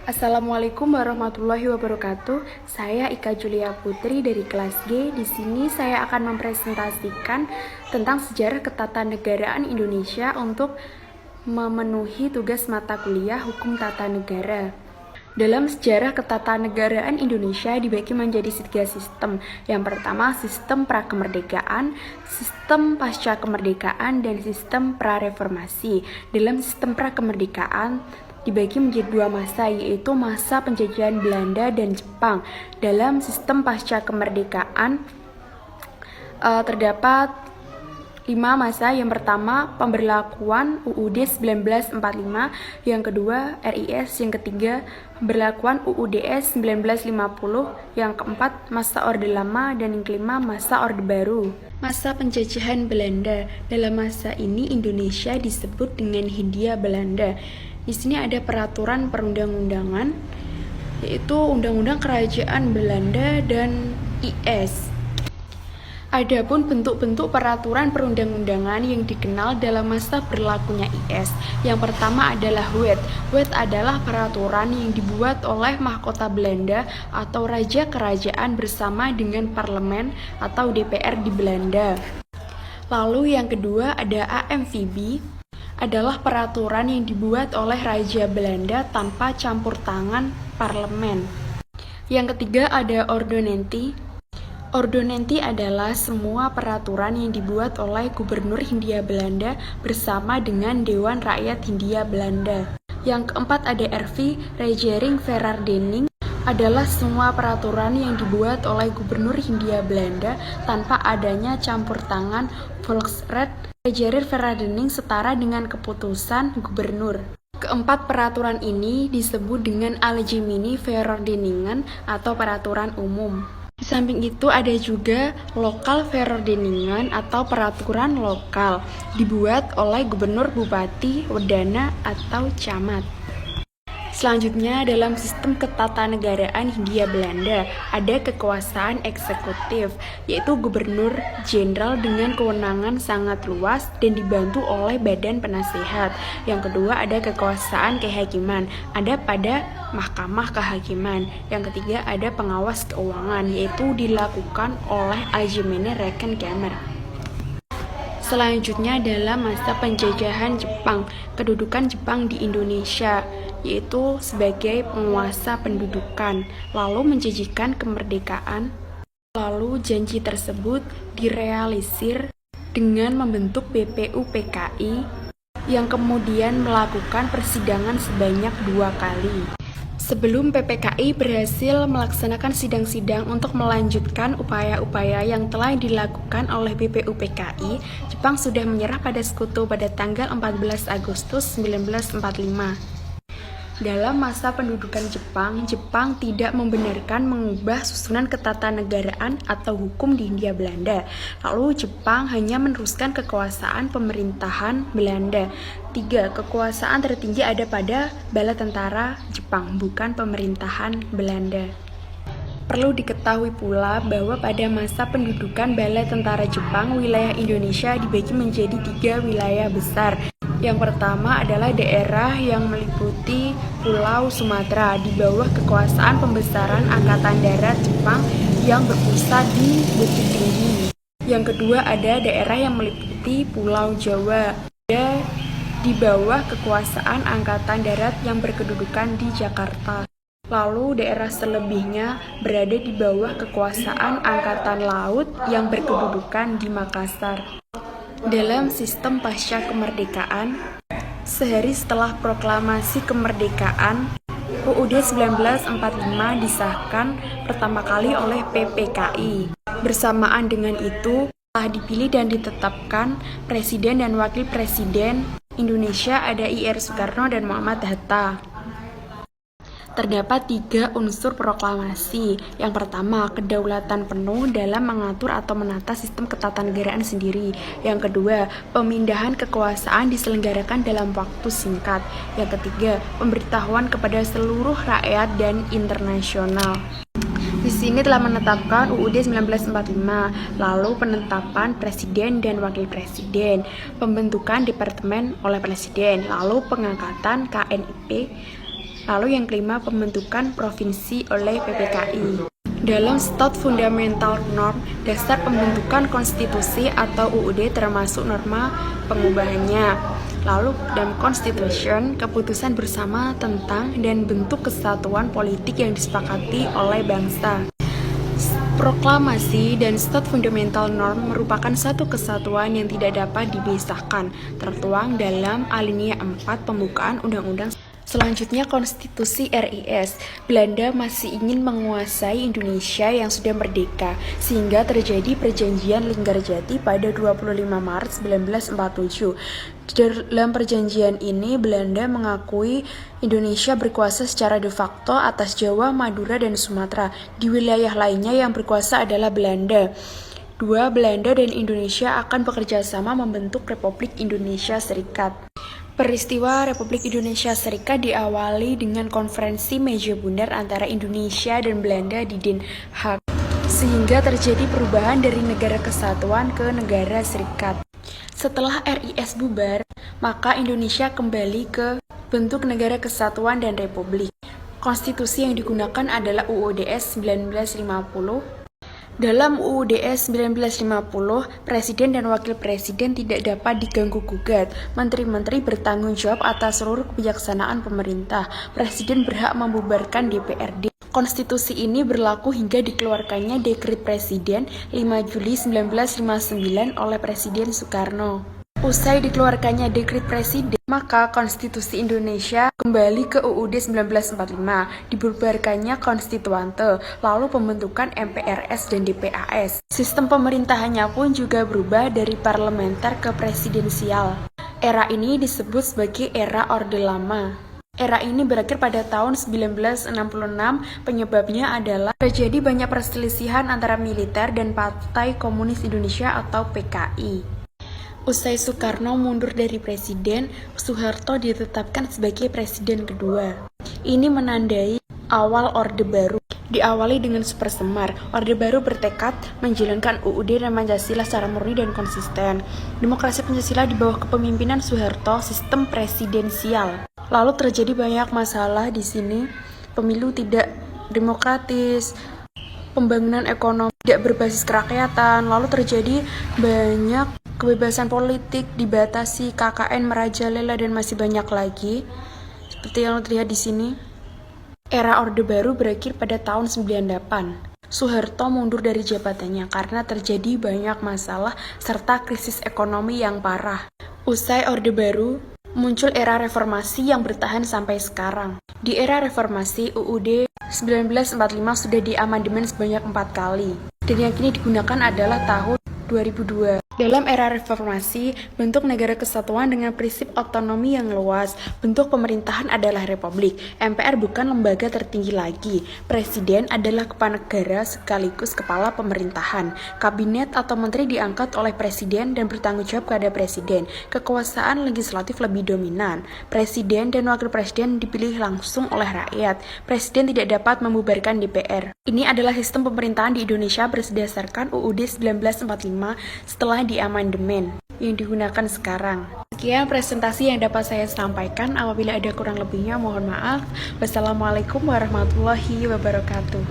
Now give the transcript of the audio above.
Assalamualaikum warahmatullahi wabarakatuh. Saya Ika Julia Putri dari kelas G. Di sini saya akan mempresentasikan tentang sejarah ketatanegaraan Indonesia untuk memenuhi tugas mata kuliah Hukum Tata Negara. Dalam sejarah ketatanegaraan Indonesia dibagi menjadi 3 sistem. Yang pertama, sistem prakemerdekaan, sistem pasca kemerdekaan, dan sistem prareformasi. Dalam sistem prakemerdekaan dibagi menjadi 2 masa, yaitu masa penjajahan Belanda dan Jepang. Dalam sistem pasca kemerdekaan terdapat 5 masa. Yang pertama, pemberlakuan UUD 1945, yang kedua RIS, yang ketiga pemberlakuan UUDS 1950, yang keempat masa Orde Lama, dan yang kelima masa Orde Baru. Masa penjajahan Belanda. Dalam masa ini Indonesia disebut dengan Hindia Belanda. Di sini ada peraturan perundang-undangan, yaitu Undang-Undang Kerajaan Belanda dan IS. Adapun bentuk-bentuk peraturan perundang-undangan yang dikenal dalam masa berlakunya IS. Yang pertama adalah Wet. Wet adalah peraturan yang dibuat oleh mahkota Belanda atau raja kerajaan bersama dengan parlemen atau DPR di Belanda. Lalu yang kedua ada AMVB, adalah peraturan yang dibuat oleh Raja Belanda tanpa campur tangan parlemen. Yang ketiga ada Ordonanti. Ordonanti adalah semua peraturan yang dibuat oleh Gubernur Hindia Belanda bersama dengan Dewan Rakyat Hindia Belanda. Yang keempat ada RV, Regering Verordening, adalah semua peraturan yang dibuat oleh Gubernur Hindia Belanda tanpa adanya campur tangan Volksraad. Regering Verordening setara dengan keputusan gubernur. Keempat peraturan ini disebut dengan Algemene Verordeningen atau peraturan umum. Di samping itu ada juga Lokal Verordeningen atau peraturan lokal, dibuat oleh gubernur, bupati, wedana, atau camat. Selanjutnya, dalam sistem ketatanegaraan Hindia Belanda, ada kekuasaan eksekutif, yaitu gubernur jenderal dengan kewenangan sangat luas dan dibantu oleh badan penasehat. Yang kedua, ada kekuasaan kehakiman, ada pada mahkamah kehakiman. Yang ketiga, ada pengawas keuangan, yaitu dilakukan oleh Algemene Rekenkamer. Selanjutnya dalam masa penjajahan Jepang, kedudukan Jepang di Indonesia, yaitu sebagai penguasa pendudukan, lalu menjanjikan kemerdekaan. Lalu janji tersebut direalisir dengan membentuk BPUPKI yang kemudian melakukan persidangan sebanyak 2 kali. Sebelum PPKI berhasil melaksanakan sidang-sidang untuk melanjutkan upaya-upaya yang telah dilakukan oleh BPUPKI, Jepang sudah menyerah pada sekutu pada tanggal 14 Agustus 1945. Dalam masa pendudukan Jepang, Jepang tidak membenarkan mengubah susunan ketatanegaraan atau hukum di Hindia Belanda. Lalu Jepang hanya meneruskan kekuasaan pemerintahan Belanda. 3. Kekuasaan tertinggi ada pada bala tentara Jepang, bukan pemerintahan Belanda. Perlu diketahui pula bahwa pada masa pendudukan bala tentara Jepang, wilayah Indonesia dibagi menjadi 3 wilayah besar. Yang pertama adalah daerah yang meliputi Pulau Sumatera di bawah kekuasaan pembesaran Angkatan Darat Jepang yang berpusat di Bukit Tinggi. Yang kedua ada daerah yang meliputi Pulau Jawa, di bawah kekuasaan Angkatan Darat yang berkedudukan di Jakarta. Lalu daerah selebihnya berada di bawah kekuasaan Angkatan Laut yang berkedudukan di Makassar. Dalam sistem pasca kemerdekaan, sehari setelah proklamasi kemerdekaan, UUD 1945 disahkan pertama kali oleh PPKI. Bersamaan dengan itu, telah dipilih dan ditetapkan Presiden dan Wakil Presiden Indonesia ada IR Soekarno dan Muhammad Hatta. Terdapat 3 unsur proklamasi. Yang pertama, kedaulatan penuh dalam mengatur atau menata sistem ketatanegaraan sendiri. Yang kedua, pemindahan kekuasaan diselenggarakan dalam waktu singkat. Yang ketiga, pemberitahuan kepada seluruh rakyat dan internasional. Di sini telah menetapkan UUD 1945, lalu penetapan presiden dan wakil presiden, pembentukan departemen oleh presiden, lalu pengangkatan KNIP Lalu yang kelima, pembentukan provinsi oleh PPKI. Dalam Stat Fundamental Norm, dasar pembentukan konstitusi atau UUD termasuk norma pengubahannya. Lalu dalam Constitution, keputusan bersama tentang dan bentuk kesatuan politik yang disepakati oleh bangsa. Proklamasi dan Stat Fundamental Norm merupakan satu kesatuan yang tidak dapat dipisahkan, tertuang dalam alinea 4 pembukaan Undang-Undang. Selanjutnya, Konstitusi RIS. Belanda masih ingin menguasai Indonesia yang sudah merdeka, sehingga terjadi Perjanjian Linggarjati pada 25 Maret 1947. Dalam perjanjian ini, Belanda mengakui Indonesia berkuasa secara de facto atas Jawa, Madura, dan Sumatera. Di wilayah lainnya yang berkuasa adalah Belanda. Belanda dan Indonesia akan bekerja sama membentuk Republik Indonesia Serikat. Peristiwa Republik Indonesia Serikat diawali dengan konferensi meja bundar antara Indonesia dan Belanda di Den Haag, sehingga terjadi perubahan dari negara kesatuan ke negara serikat. Setelah RIS bubar, maka Indonesia kembali ke bentuk negara kesatuan dan republik. Konstitusi yang digunakan adalah UUDS 1950. Dalam UUDS 1950, Presiden dan Wakil Presiden tidak dapat diganggu-gugat. Menteri-menteri bertanggung jawab atas seluruh kebijaksanaan pemerintah. Presiden berhak membubarkan DPRD. Konstitusi ini berlaku hingga dikeluarkannya Dekret Presiden 5 Juli 1959 oleh Presiden Soekarno. Usai dikeluarkannya Dekret Presiden, maka Konstitusi Indonesia kembali ke UUD 1945, dibubarkannya konstituante, lalu pembentukan MPRS dan DPAS. Sistem pemerintahannya pun juga berubah dari parlementer ke presidensial. Era ini disebut sebagai era Orde Lama. Era ini berakhir pada tahun 1966, penyebabnya adalah terjadi banyak perselisihan antara militer dan Partai Komunis Indonesia atau PKI. Usai Soekarno mundur dari presiden, Soeharto ditetapkan sebagai presiden kedua. Ini menandai awal Orde Baru. Diawali dengan Super Semar, Orde Baru bertekad menjalankan UUD dan Pancasila secara murni dan konsisten. Demokrasi Pancasila di bawah kepemimpinan Soeharto, sistem presidensial. Lalu terjadi banyak masalah di sini, pemilu tidak demokratis, pembangunan ekonomi tidak berbasis kerakyatan, lalu terjadi banyak kebebasan politik dibatasi, KKN merajalela, dan masih banyak lagi. Seperti yang terlihat di sini. Era Orde Baru berakhir pada tahun 98. Soeharto mundur dari jabatannya karena terjadi banyak masalah serta krisis ekonomi yang parah. Usai Orde Baru, muncul era reformasi yang bertahan sampai sekarang. Di era reformasi, UUD 1945 sudah diamandemen sebanyak 4 kali. Dan yang kini digunakan adalah tahun 2002. Dalam era reformasi, bentuk negara kesatuan dengan prinsip otonomi yang luas. Bentuk pemerintahan adalah republik. MPR bukan lembaga tertinggi lagi. Presiden adalah kepala negara sekaligus kepala pemerintahan. Kabinet atau menteri diangkat oleh presiden dan bertanggung jawab kepada presiden. Kekuasaan legislatif lebih dominan. Presiden dan wakil presiden dipilih langsung oleh rakyat. Presiden tidak dapat membubarkan DPR. Ini adalah sistem pemerintahan di Indonesia berdasarkan UUD 1945 setelah di amandemen yang digunakan sekarang. Sekian presentasi yang dapat saya sampaikan. Apabila ada kurang lebihnya mohon maaf. Wassalamualaikum warahmatullahi wabarakatuh.